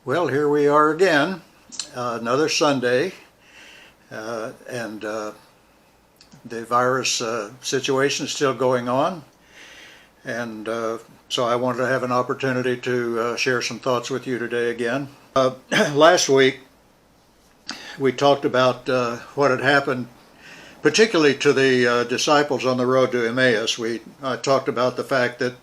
Well, here we are again, another Sunday, and the virus situation is still going on, and so I wanted to have an opportunity to share some thoughts with you today again. Last week, we talked about what had happened, particularly to the disciples on the road to Emmaus. We talked about the fact that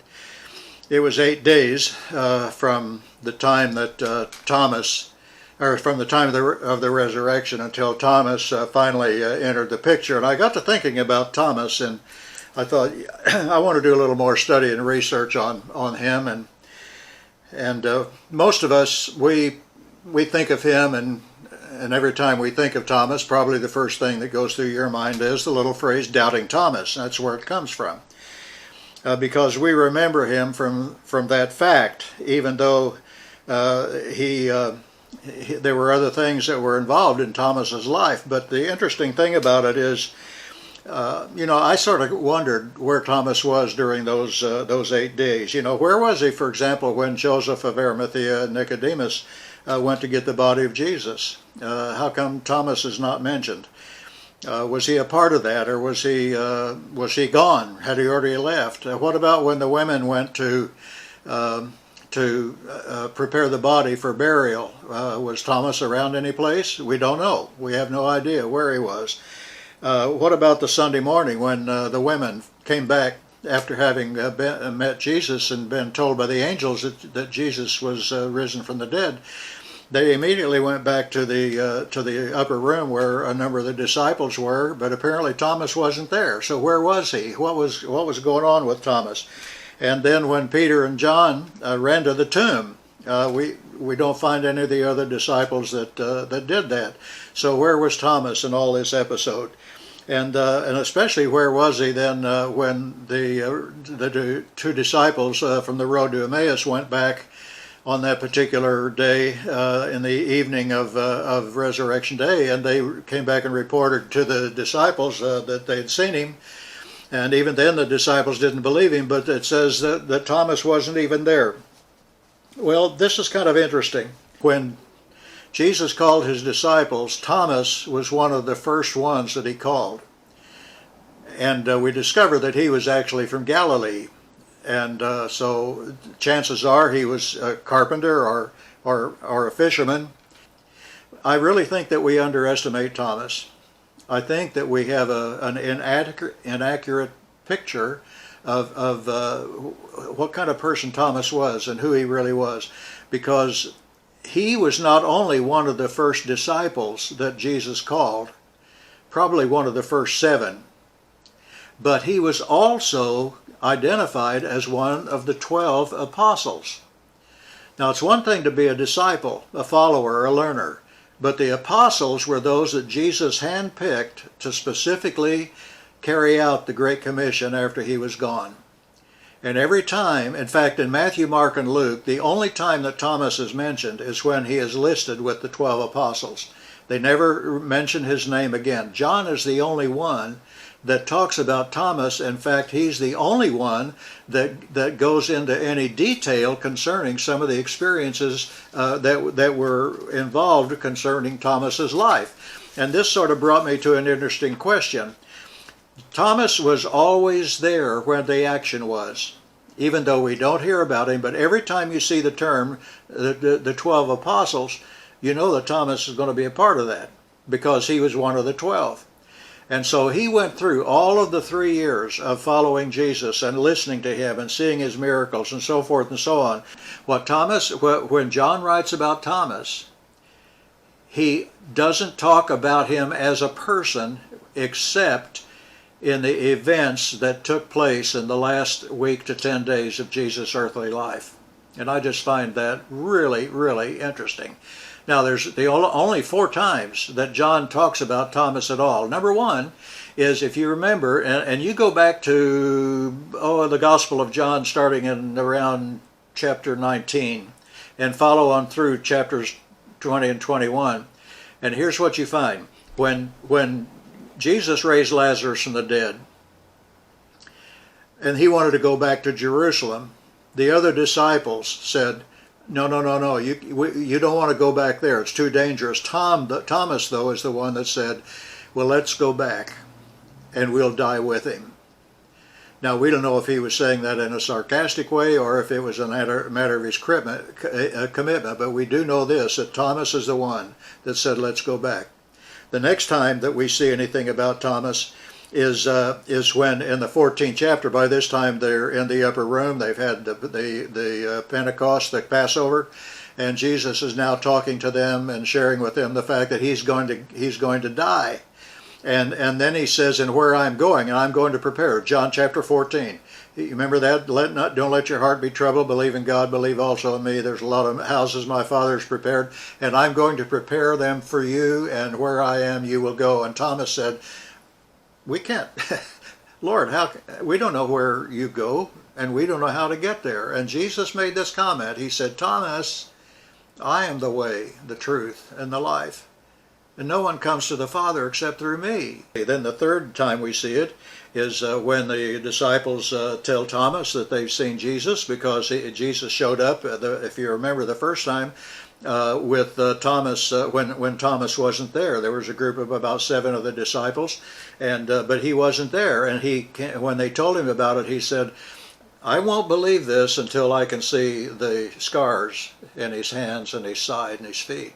it was 8 days from the time that from the time of the resurrection until Thomas finally entered the picture. And I got to thinking about Thomas, and I thought I want to do a little more study and research on him. And most of us we think of him, and every time we think of Thomas, probably the first thing that goes through your mind is the little phrase "Doubting Thomas." That's where it comes from. Because we remember him from that fact, even though there were other things that were involved in Thomas's life. But the interesting thing about it is, I sort of wondered where Thomas was during those 8 days. Where was he, for example, when Joseph of Arimathea and Nicodemus went to get the body of Jesus? How come Thomas is not mentioned? Was he a part of that, or was he gone? Had he already left? What about when the women went to prepare the body for burial? Was Thomas around any place? We don't know. We have no idea where he was. What about the Sunday morning when the women came back after having met Jesus and been told by the angels that Jesus was risen from the dead? They immediately went back to the upper room where a number of the disciples were, but apparently Thomas wasn't there. So where was he? What was going on with Thomas? And then when Peter and John ran to the tomb, we don't find any of the other disciples that did that. So where was Thomas in all this episode? And especially where was he then when the two disciples from the road to Emmaus went back on that particular day in the evening of Resurrection Day, and they came back and reported to the disciples that they had seen him, and even then the disciples didn't believe him, but it says that Thomas wasn't even there. Well, this is kind of interesting. When Jesus called his disciples, Thomas was one of the first ones that he called, and we discovered that he was actually from Galilee. And so chances are he was a carpenter or a fisherman. I really think that we underestimate Thomas. I think that we have an inaccurate picture of what kind of person Thomas was and who he really was, because he was not only one of the first disciples that Jesus called, probably one of the first 7, but he was also identified as one of the 12 apostles. Now, it's one thing to be a disciple, a follower, a learner, but the apostles were those that Jesus handpicked to specifically carry out the Great Commission after he was gone. And every time, in fact, in Matthew, Mark, and Luke, the only time that Thomas is mentioned is when he is listed with the 12 apostles. They never mention his name again. John is the only one that talks about Thomas. In fact, he's the only one that goes into any detail concerning some of the experiences that were involved concerning Thomas's life. And this sort of brought me to an interesting question. Thomas was always there where the action was, even though we don't hear about him, but every time you see the term, the 12 apostles, you know that Thomas is going to be a part of that, because he was one of the 12. And so he went through all of the 3 years of following Jesus and listening to him and seeing his miracles and so forth and so on. When John writes about Thomas, he doesn't talk about him as a person except in the events that took place in the last week to 10 days of Jesus' earthly life. And I just find that really, really interesting. Now, there's the only 4 times that John talks about Thomas at all. Number 1 is, if you remember, and you go back to the Gospel of John starting in around chapter 19 and follow on through chapters 20 and 21. And here's what you find. When Jesus raised Lazarus from the dead, and he wanted to go back to Jerusalem, the other disciples said, No, no, no, no. You don't want to go back there. It's too dangerous. Thomas, though, is the one that said, well, let's go back and we'll die with him. Now, we don't know if he was saying that in a sarcastic way or if it was a matter of his commitment, but we do know this, that Thomas is the one that said, let's go back. The next time that we see anything about Thomas is when in the 14th chapter. By this time they're in the upper room. They've had the Pentecost, the Passover, and Jesus is now talking to them and sharing with them the fact that he's going to die. And then he says, and where I'm going, and I'm going to prepare. John chapter 14. You remember that? Don't let your heart be troubled. Believe in God, believe also in me. There's a lot of houses my Father's prepared, and I'm going to prepare them for you, and where I am, you will go. And Thomas said, we can't, Lord, we don't know where you go, and we don't know how to get there. And Jesus made this comment. He said, Thomas, I am the way, the truth, and the life. And no one comes to the Father except through me. Then the third time we see it is when the disciples tell Thomas that they've seen Jesus, because Jesus showed up, if you remember the first time, with Thomas when Thomas wasn't there. There was a group of about 7 of the disciples, and but he wasn't there. And when they told him about it, he said, I won't believe this until I can see the scars in his hands and his side and his feet.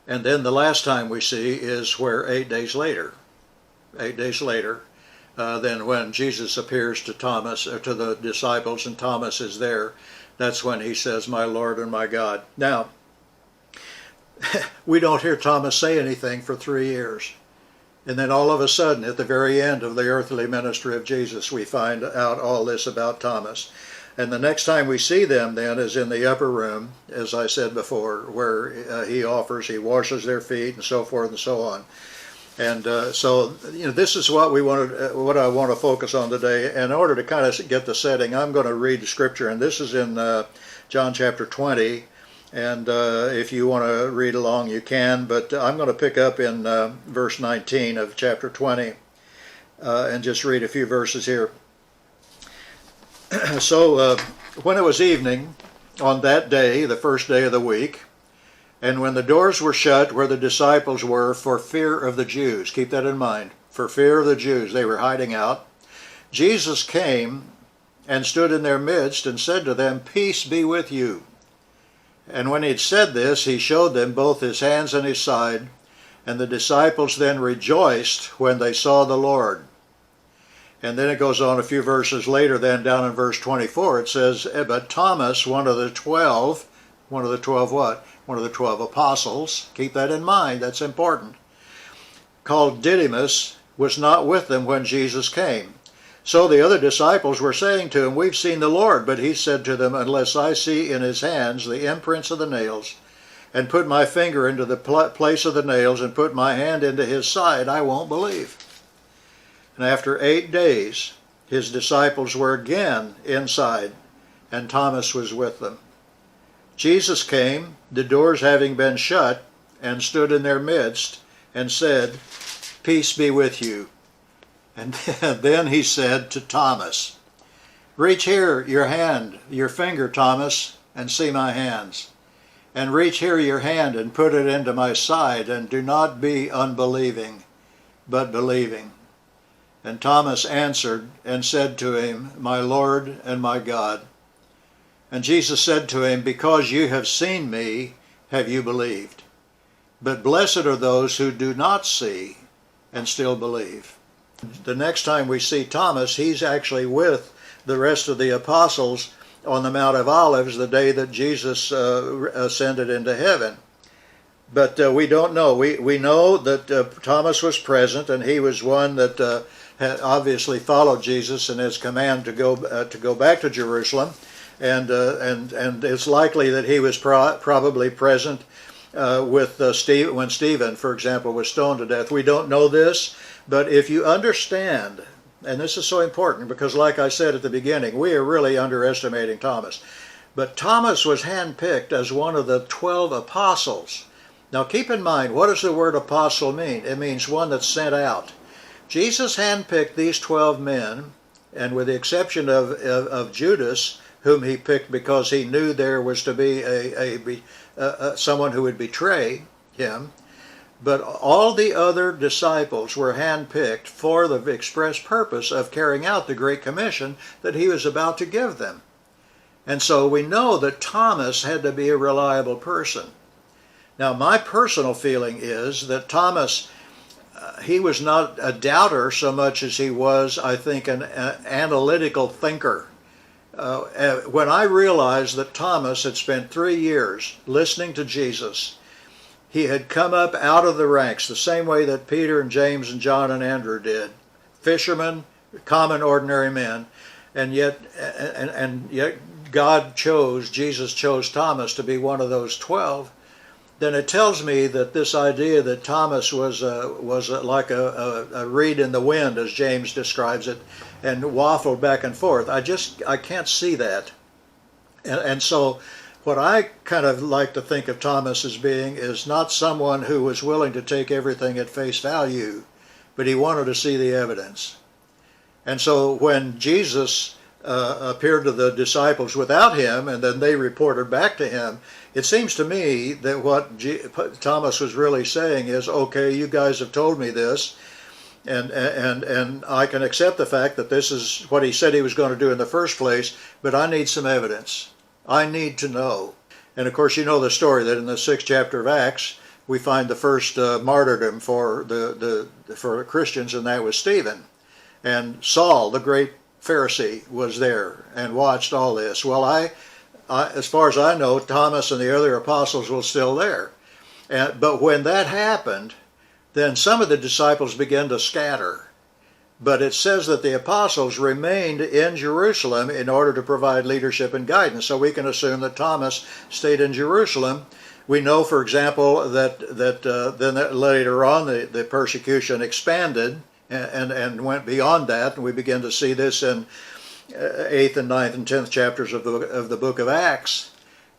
And then the last time we see is where 8 days later, then when Jesus appears to Thomas, to the disciples, and Thomas is there, that's when he says, my Lord and my God. Now, we don't hear Thomas say anything for 3 years. And then all of a sudden, at the very end of the earthly ministry of Jesus, we find out all this about Thomas. And the next time we see them then is in the upper room, as I said before, where he washes their feet and so forth and so on. And so this is what I want to focus on today. In order to kind of get the setting, I'm going to read the scripture, and this is in John chapter 20. And if you want to read along, you can. But I'm going to pick up in verse 19 of chapter 20 and just read a few verses here. So when it was evening on that day, the first day of the week, and when the doors were shut where the disciples were for fear of the Jews, keep that in mind, for fear of the Jews, they were hiding out, Jesus came and stood in their midst and said to them, peace be with you. And when he had said this, he showed them both his hands and his side, and the disciples then rejoiced when they saw the Lord. And then it goes on a few verses later, then down in verse 24, it says, but Thomas, one of the 12 what? One of the 12 apostles, keep that in mind, that's important, called Didymus, was not with them when Jesus came. So the other disciples were saying to him, we've seen the Lord. But he said to them, unless I see in his hands the imprints of the nails, and put my finger into the place of the nails, and put my hand into his side, I won't believe. And after 8 days, his disciples were again inside, and Thomas was with them. Jesus came, the doors having been shut, and stood in their midst, and said, peace be with you. And then he said to Thomas, reach here your finger, Thomas, and see my hands. And reach here your hand and put it into my side, and do not be unbelieving, but believing. And Thomas answered and said to him, my Lord and my God. And Jesus said to him, because you have seen me, have you believed? But blessed are those who do not see and still believe. The next time we see Thomas, he's actually with the rest of the apostles on the Mount of Olives the day that Jesus ascended into heaven. But we don't know. We know that Thomas was present, and he was one that had obviously followed Jesus and his command to go back to Jerusalem, and it's likely that he was probably present with when Stephen, for example, was stoned to death. We don't know this, but if you understand, and this is so important because, like I said at the beginning, we are really underestimating Thomas. But Thomas was handpicked as one of the 12 apostles. Now keep in mind, what does the word apostle mean? It means one that's sent out. Jesus handpicked these 12 men, and with the exception of Judas, whom he picked because he knew there was to be someone who would betray him. But all the other disciples were handpicked for the express purpose of carrying out the Great Commission that he was about to give them. And so we know that Thomas had to be a reliable person. Now, my personal feeling is that Thomas, he was not a doubter so much as he was, I think, an analytical thinker. When I realized that Thomas had spent 3 years listening to Jesus, he had come up out of the ranks the same way that Peter and James and John and Andrew did. Fishermen, common, ordinary men. And yet Jesus chose Thomas to be one of those 12. Then it tells me that this idea that Thomas was like a reed in the wind, as James describes it, and waffled back and forth. I can't see that. And so what I kind of like to think of Thomas as being is not someone who was willing to take everything at face value, but he wanted to see the evidence. And so when Jesus appeared to the disciples without him, and then they reported back to him, it seems to me that what Thomas was really saying is, okay, you guys have told me this, and I can accept the fact that this is what he said he was going to do in the first place, but I need some evidence. I need to know. And of course, you know the story that in the 6th chapter of Acts, we find the first martyrdom for Christians, and that was Stephen. And Saul, the great Pharisee, was there and watched all this. Well, as far as I know, Thomas and the other apostles were still there. But when that happened, then some of the disciples began to scatter. But it says that the apostles remained in Jerusalem in order to provide leadership and guidance. So we can assume that Thomas stayed in Jerusalem. We know, for example, that then later on the persecution expanded and went beyond that. And we begin to see this in 8th and 9th and 10th chapters of the book of Acts.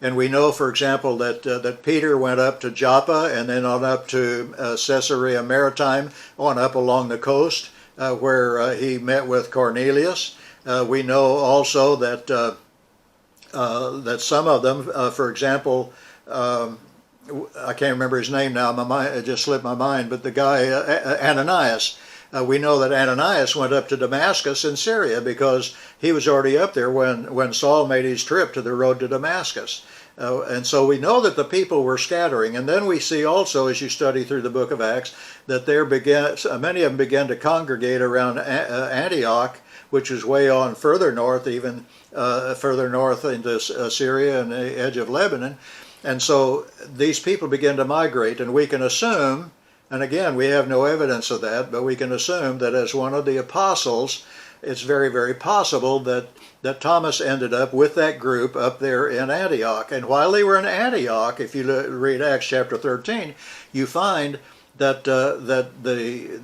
And we know, for example, that Peter went up to Joppa and then on up to Caesarea Maritime, on up along the coast, where he met with Cornelius. We know also that that some of them, for example, I can't remember his name now, it just slipped my mind, but the guy, Ananias, we know that Ananias went up to Damascus in Syria because he was already up there when Saul made his trip to the road to Damascus. And so we know that the people were scattering. And then we see also, as you study through the book of Acts, that many of them began to congregate around Antioch, which is way on further north, even further north into Syria and the edge of Lebanon. And so these people began to migrate, and we can assume, and again, we have no evidence of that, but we can assume that as one of the apostles, it's very, very possible that Thomas ended up with that group up there in Antioch. And while they were in Antioch, if you read Acts chapter 13, you find that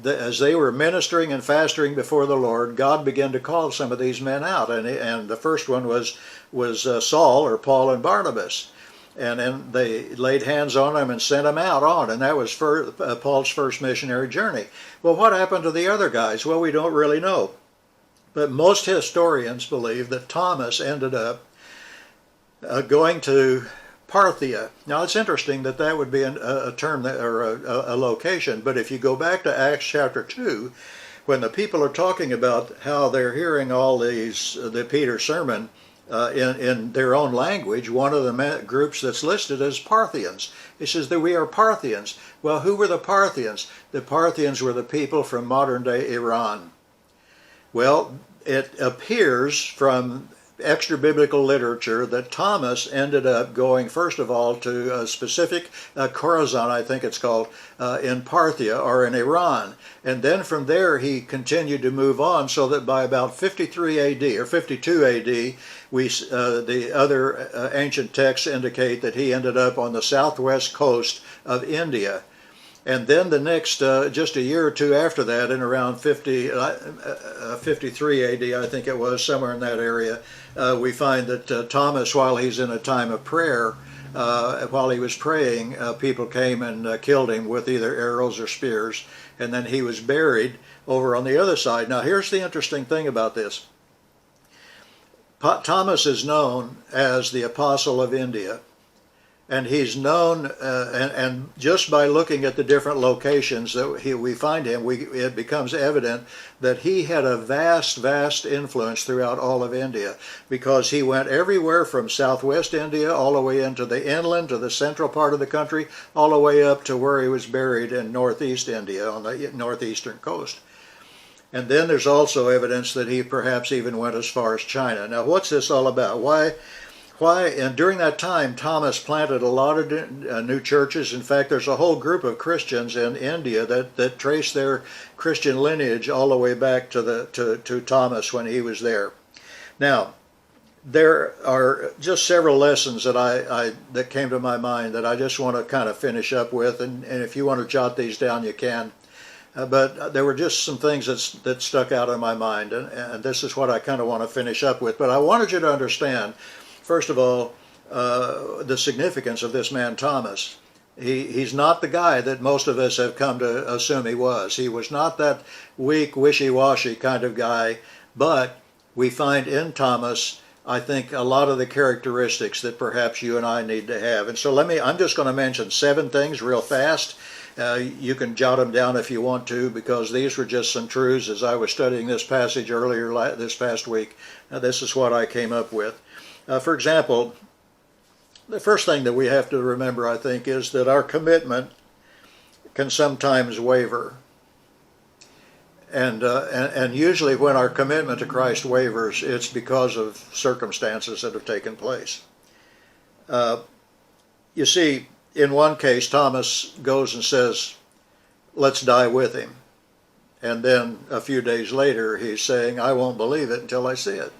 as they were ministering and fasting before the Lord, God began to call some of these men out. And the first one was Saul, or Paul and Barnabas. And then they laid hands on them and sent them out on. And that was Paul's first missionary journey. Well, what happened to the other guys? Well, we don't really know. But most historians believe that Thomas ended up going to Parthia. Now, it's interesting that would be a term or a location. But if you go back to Acts chapter 2, when the people are talking about how they're hearing all the Peter's sermon, in their own language, one of the groups that's listed as Parthians. It says that we are Parthians. Well, who were the Parthians? The Parthians were the people from modern-day Iran. Well, it appears from extra-biblical literature that Thomas ended up going, first of all, to a specific Khorasan, I think it's called, in Parthia, or in Iran. And then from there he continued to move on, so that by about 53 AD, or 52 AD, the other ancient texts indicate that he ended up on the southwest coast of India. And then the next, just a year or two after that, in around 53 AD, I think it was, somewhere in that area, we find that Thomas, while he's in a time of prayer, while he was praying, people came and killed him with either arrows or spears, and then he was buried over on the other side. Now, here's the interesting thing about this. Thomas is known as the Apostle of India. And he's known, and just by looking at the different locations that we find him, it becomes evident that he had a vast, vast influence throughout all of India, because he went everywhere from southwest India all the way into the inland, to the central part of the country, all the way up to where he was buried in northeast India on the northeastern coast. And then there's also evidence that he perhaps even went as far as China. Now, what's this all about? Why? And during that time, Thomas planted a lot of new churches. In fact, there's a whole group of Christians in India that trace their Christian lineage all the way back to Thomas when he was there. Now, there are just several lessons that came to my mind that I just want to kind of finish up with, and if you want to jot these down, you can. But there were just some things that stuck out in my mind, and this is what I kind of want to finish up with. But I wanted you to understand, first of all, the significance of this man Thomas. He's not the guy that most of us have come to assume he was. He was not that weak, wishy-washy kind of guy, but we find in Thomas, I think, a lot of the characteristics that perhaps you and I need to have. And so I'm just going to mention 7 things real fast. You can jot them down if you want to, because these were just some truths as I was studying this passage earlier this past week. This is what I came up with. For example, the first thing that we have to remember, I think, is that our commitment can sometimes waver. And usually when our commitment to Christ wavers, it's because of circumstances that have taken place. You see, in one case, Thomas goes and says, let's die with him. And then a few days later, he's saying, I won't believe it until I see it.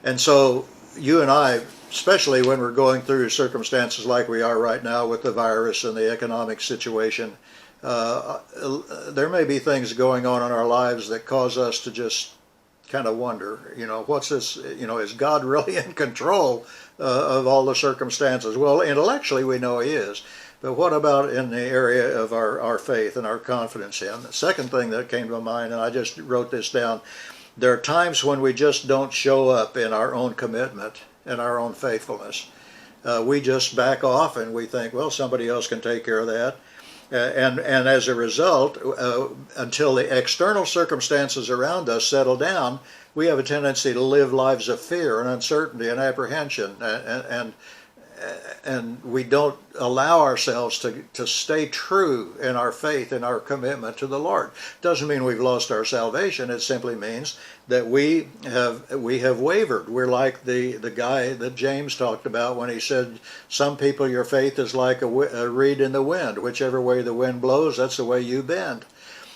And so you and I, especially when we're going through circumstances like we are right now with the virus and the economic situation, there may be things going on in our lives that cause us to just kind of wonder, what's this, is God really in control of all the circumstances? Well, intellectually we know he is, but what about in the area of our faith and our confidence in? The second thing that came to mind, and I just wrote this down, there are times when we just don't show up in our own commitment and our own faithfulness. We just back off and we think, well, somebody else can take care of that. And as a result, until the external circumstances around us settle down, we have a tendency to live lives of fear and uncertainty and apprehension, and we don't allow ourselves to stay true in our faith and our commitment to the Lord. Doesn't mean we've lost our salvation. It simply means that we have wavered. We're like the guy that James talked about when he said, some people, your faith is like a reed in the wind. Whichever way the wind blows, that's the way you bend.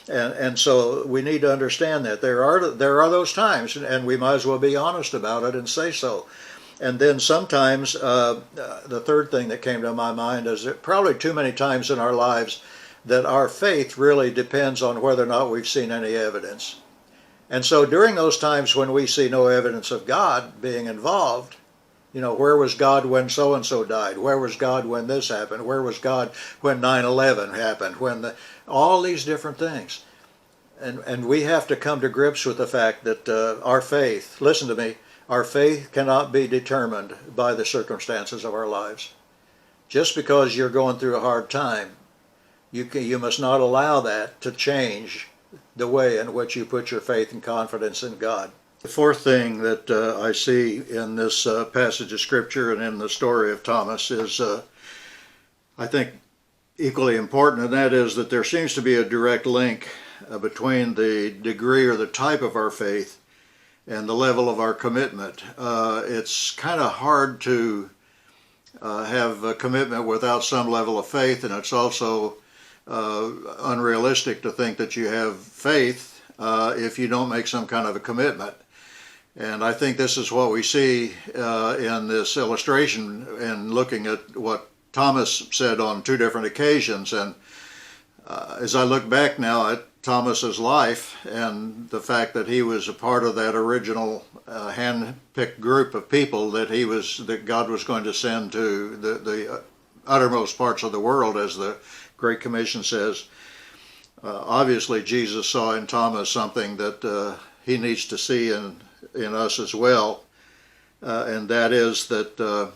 And so we need to understand that there are those times, and we might as well be honest about it and say so. And then sometimes the third thing that came to my mind is that probably too many times in our lives that our faith really depends on whether or not we've seen any evidence. And so during those times when we see no evidence of God being involved, where was God when so-and-so died? Where was God when this happened? Where was God when 9/11 happened? All these different things. And we have to come to grips with the fact that our faith, listen to me, our faith cannot be determined by the circumstances of our lives. Just because you're going through a hard time, you must not allow that to change the way in which you put your faith and confidence in God. The fourth thing that I see in this passage of Scripture and in the story of Thomas is, I think, equally important, and that is that there seems to be a direct link between the degree or the type of our faith and the level of our commitment. It's kind of hard to have a commitment without some level of faith, and it's also unrealistic to think that you have faith if you don't make some kind of a commitment. And I think this is what we see in this illustration in looking at what Thomas said on 2 different occasions. And as I look back now at Thomas's life and the fact that he was a part of that original hand-picked group of people that God was going to send to the uttermost parts of the world, as the Great Commission says. Obviously, Jesus saw in Thomas something that he needs to see in us as well. and that is that the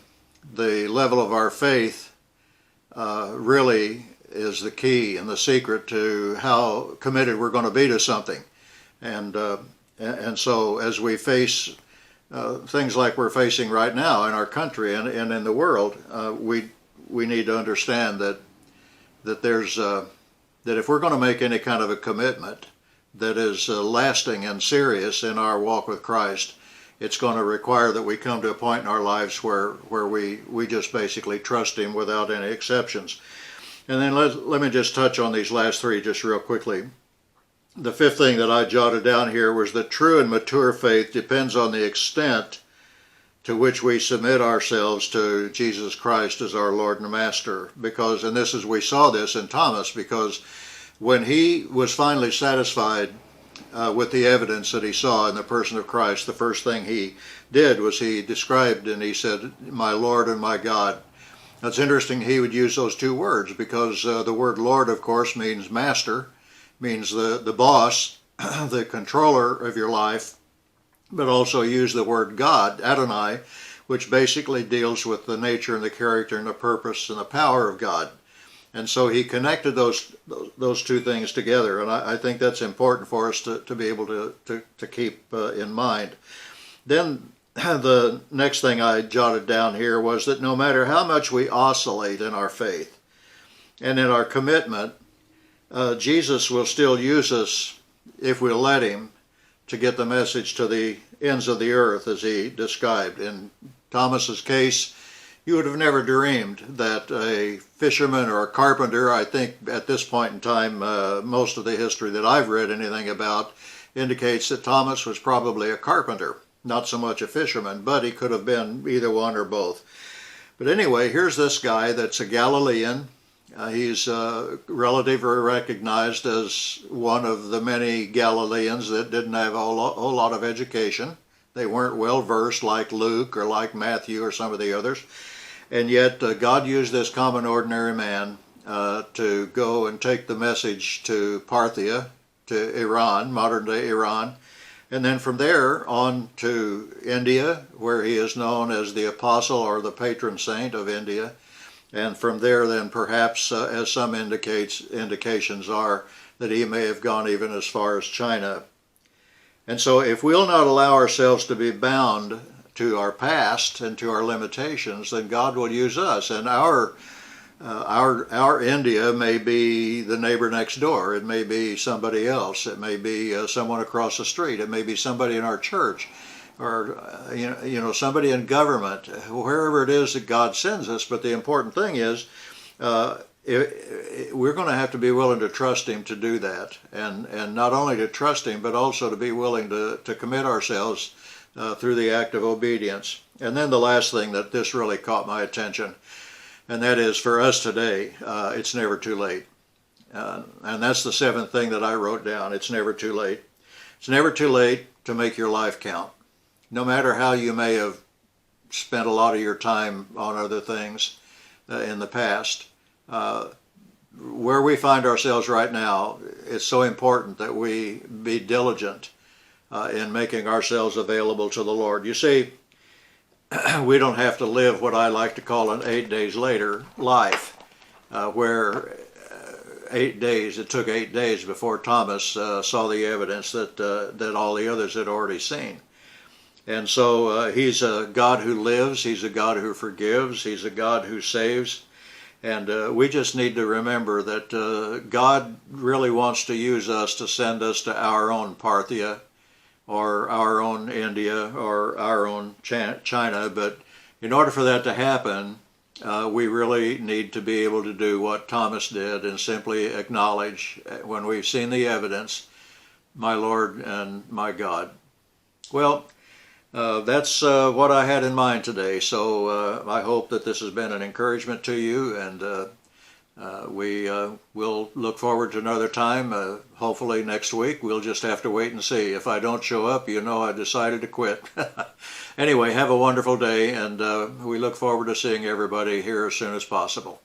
level of our faith really is the key and the secret to how committed we're going to be to something. And so as we face things like we're facing right now in our country and in the world, we need to understand that there's that if we're going to make any kind of a commitment that is lasting and serious in our walk with Christ, it's going to require that we come to a point in our lives where we just basically trust Him without any exceptions. And then let me just touch on these last three just real quickly. The fifth thing that I jotted down here was that true and mature faith depends on the extent to which we submit ourselves to Jesus Christ as our Lord and Master. Because, and this is, we saw this in Thomas, because when he was finally satisfied with the evidence that he saw in the person of Christ, the first thing he did was he described and he said, "My Lord and my God." That's interesting he would use those two words, because the word Lord, of course, means master, means the boss, the controller of your life, but also use the word God, Adonai, which basically deals with the nature and the character and the purpose and the power of God. And so he connected those two things together, and I think that's important for us to be able to keep in mind. Then the next thing I jotted down here was that no matter how much we oscillate in our faith and in our commitment, Jesus will still use us, if we'll let Him, to get the message to the ends of the earth, as he described. In Thomas's case, you would have never dreamed that a fisherman or a carpenter, I think at this point in time, most of the history that I've read anything about indicates that Thomas was probably a carpenter, not so much a fisherman, but he could have been either one or both. But anyway, here's this guy that's a Galilean. He's relatively recognized as one of the many Galileans that didn't have a whole lot of education. They weren't well versed like Luke or like Matthew or some of the others. And yet God used this common ordinary man to go and take the message to Parthia, to Iran, modern day Iran, and then from there on to India, where he is known as the apostle or the patron saint of India. And from there then perhaps, as some indications are, that he may have gone even as far as China. And so if we'll not allow ourselves to be bound to our past and to our limitations, then God will use us. And our India may be the neighbor next door. It may be somebody else. It may be someone across the street. It may be somebody in our church, or somebody in government, wherever it is that God sends us. But the important thing is we're going to have to be willing to trust Him to do that, and not only to trust Him, but also to be willing to commit ourselves through the act of obedience. And then the last thing that this really caught my attention, and that is for us today, it's never too late. And that's the seventh thing that I wrote down. It's never too late. It's never too late to make your life count. No matter how you may have spent a lot of your time on other things in the past, where we find ourselves right now, it's so important that we be diligent in making ourselves available to the Lord. You see, we don't have to live what I like to call an 8 days later life, where 8 days, it took 8 days before Thomas saw the evidence that all the others had already seen. And so He's a God who lives, He's a God who forgives, He's a God who saves. And we just need to remember that God really wants to use us to send us to our own Parthia, or our own India, or our own China. But in order for that to happen, we really need to be able to do what Thomas did and simply acknowledge, when we've seen the evidence, "My Lord and my God." Well, that's what I had in mind today. So I hope that this has been an encouragement to you, and we will look forward to another time. Hopefully next week. We'll just have to wait and see. If I don't show up, I decided to quit. Anyway, have a wonderful day, and we look forward to seeing everybody here as soon as possible.